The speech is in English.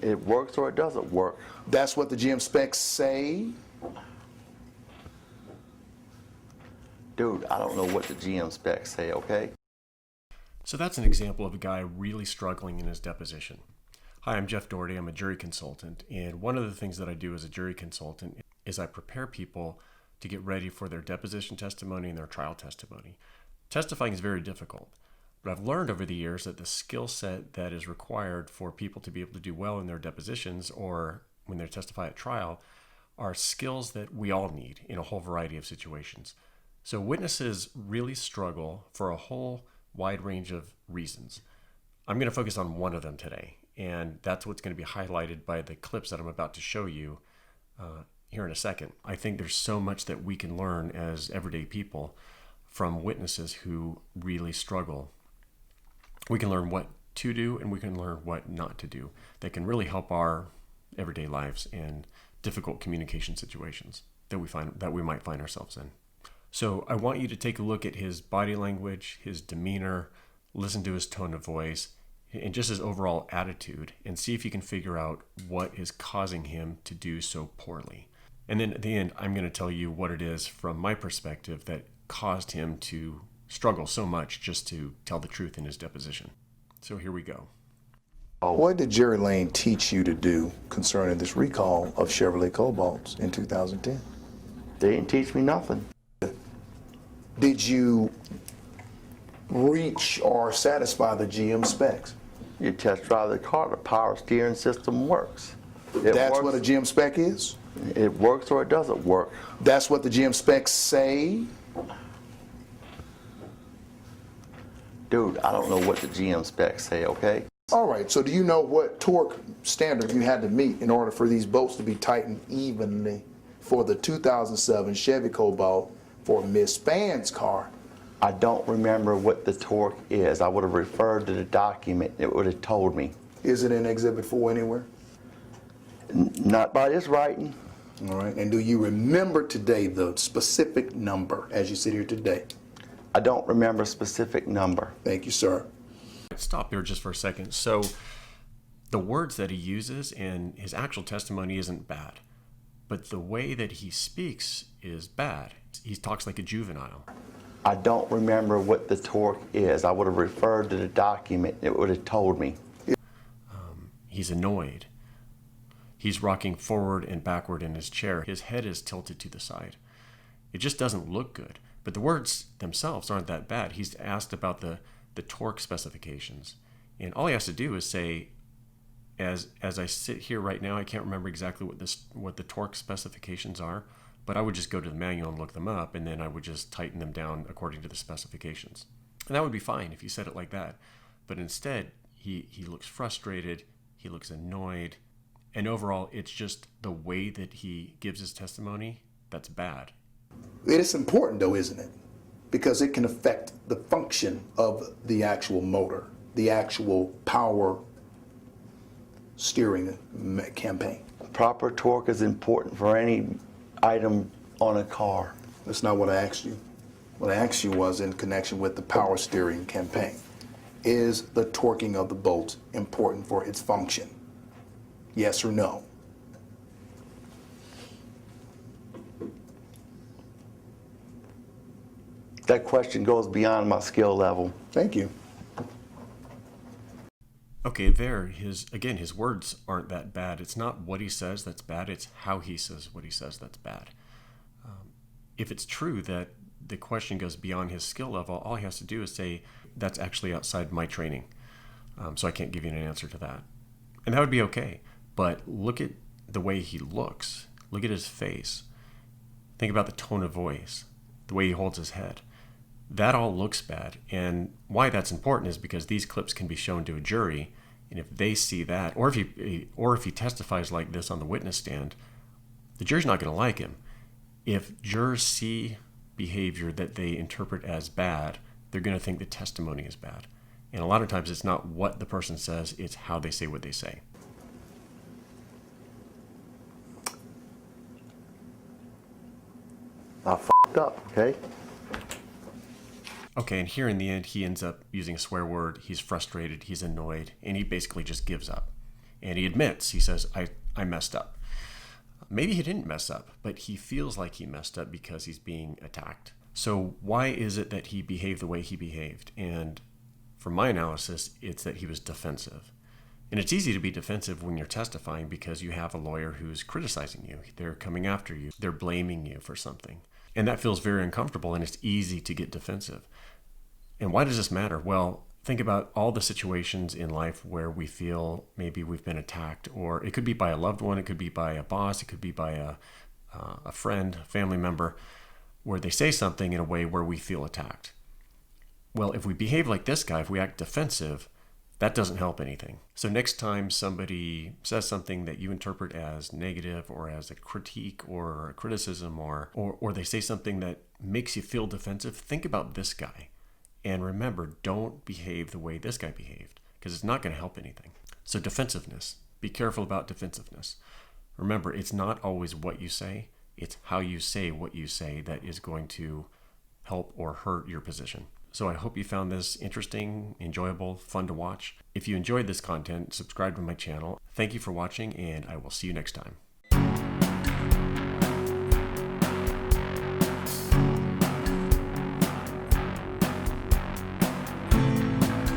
It works or it doesn't work. That's what the GM specs say? Dude, I don't know what the GM specs say, okay? So that's an example of a guy really struggling in his deposition. Hi, I'm Jeff Doherty. I'm a jury consultant, and one of the things that I do as a jury consultant is I prepare people to get ready for their deposition testimony and their trial testimony. Testifying is very difficult, but I've learned over the years that the skill set that is required for people to be able to do well in their depositions or when they testify at trial are skills that we all need in a whole variety of situations. So witnesses really struggle for a whole wide range of reasons. I'm going to focus on one of them today, and that's what's going to be highlighted by the clips that I'm about to show you here in a second. I think there's so much that we can learn as everyday people from witnesses who really struggle. We can learn what to do and we can learn what not to do that can really help our everyday lives and difficult communication situations that we might find ourselves in. So I want you to take a look at his body language, his demeanor, listen to his tone of voice, and just his overall attitude, and see if you can figure out what is causing him to do so poorly. And then at the end, I'm going to tell you what it is from my perspective that caused him to struggle so much just to tell the truth in his deposition. So here we go. What did Jerry Lane teach you to do concerning this recall of Chevrolet Cobalts in 2010? They didn't teach me nothing. Did you reach or satisfy the GM specs? You test drive the car, the power steering system works. That's what a GM spec is? It works or it doesn't work. That's what the GM specs say? Dude, I don't know what the GM specs say, okay? All right, so do you know what torque standard you had to meet in order for these bolts to be tightened evenly for the 2007 Chevy Cobalt for Miss Spann's car? I don't remember what the torque is. I would have referred to the document. It would have told me. Is it in Exhibit 4 anywhere? Not by this writing. All right, and do you remember today the specific number as you sit here today? I don't remember a specific number. Thank you, sir. Stop there just for a second. So the words that he uses in his actual testimony isn't bad, but the way that he speaks is bad. He talks like a juvenile. I don't remember what the torque is. I would have referred to the document. It would have told me. He's annoyed. He's rocking forward and backward in his chair. His head is tilted to the side. It just doesn't look good. But the words themselves aren't that bad. He's asked about the torque specifications. And all he has to do is say, as I sit here right now, I can't remember exactly what the torque specifications are, but I would just go to the manual and look them up, and then I would just tighten them down according to the specifications. And that would be fine if you said it like that. But instead, he looks frustrated, he looks annoyed, and overall, it's just the way that he gives his testimony that's bad. It is important though, isn't it? Because it can affect the function of the actual motor, the actual power steering campaign. Proper torque is important for any item on a car. That's not what I asked you. What I asked you was in connection with the power steering campaign. Is the torquing of the bolt important for its function? Yes or no? That question goes beyond my skill level. Thank you. Okay, there, his words aren't that bad. It's not what he says that's bad, it's how he says what he says that's bad. If it's true that the question goes beyond his skill level, all he has to do is say, that's actually outside my training, so I can't give you an answer to that. And that would be okay, but look at the way he looks. Look at his face. Think about the tone of voice, the way he holds his head. That all looks bad, and why that's important is because these clips can be shown to a jury, and if they see that, or if he testifies like this on the witness stand, the jury's not going to like him. If jurors see behavior that they interpret as bad, they're going to think the testimony is bad. And a lot of times it's not what the person says, it's how they say what they say. I f***ed up, okay? Okay, and here in the end, he ends up using a swear word. He's frustrated, he's annoyed, and he basically just gives up. And he admits, he says, I messed up. Maybe he didn't mess up, but he feels like he messed up because he's being attacked. So why is it that he behaved the way he behaved? And from my analysis, it's that he was defensive. And it's easy to be defensive when you're testifying because you have a lawyer who's criticizing you. They're coming after you. They're blaming you for something. And that feels very uncomfortable, and it's easy to get defensive. And why does this matter? Well, think about all the situations in life where we feel maybe we've been attacked, or it could be by a loved one, it could be by a boss, it could be by a friend, family member, where they say something in a way where we feel attacked. Well, if we behave like this guy, if we act defensive, that doesn't help anything. So next time somebody says something that you interpret as negative or as a critique or a criticism, or they say something that makes you feel defensive, think about this guy. And remember, don't behave the way this guy behaved, because it's not going to help anything. So defensiveness, be careful about defensiveness. Remember, it's not always what you say, it's how you say what you say that is going to help or hurt your position. So I hope you found this interesting, enjoyable, fun to watch. If you enjoyed this content, subscribe to my channel. Thank you for watching, and I will see you next time.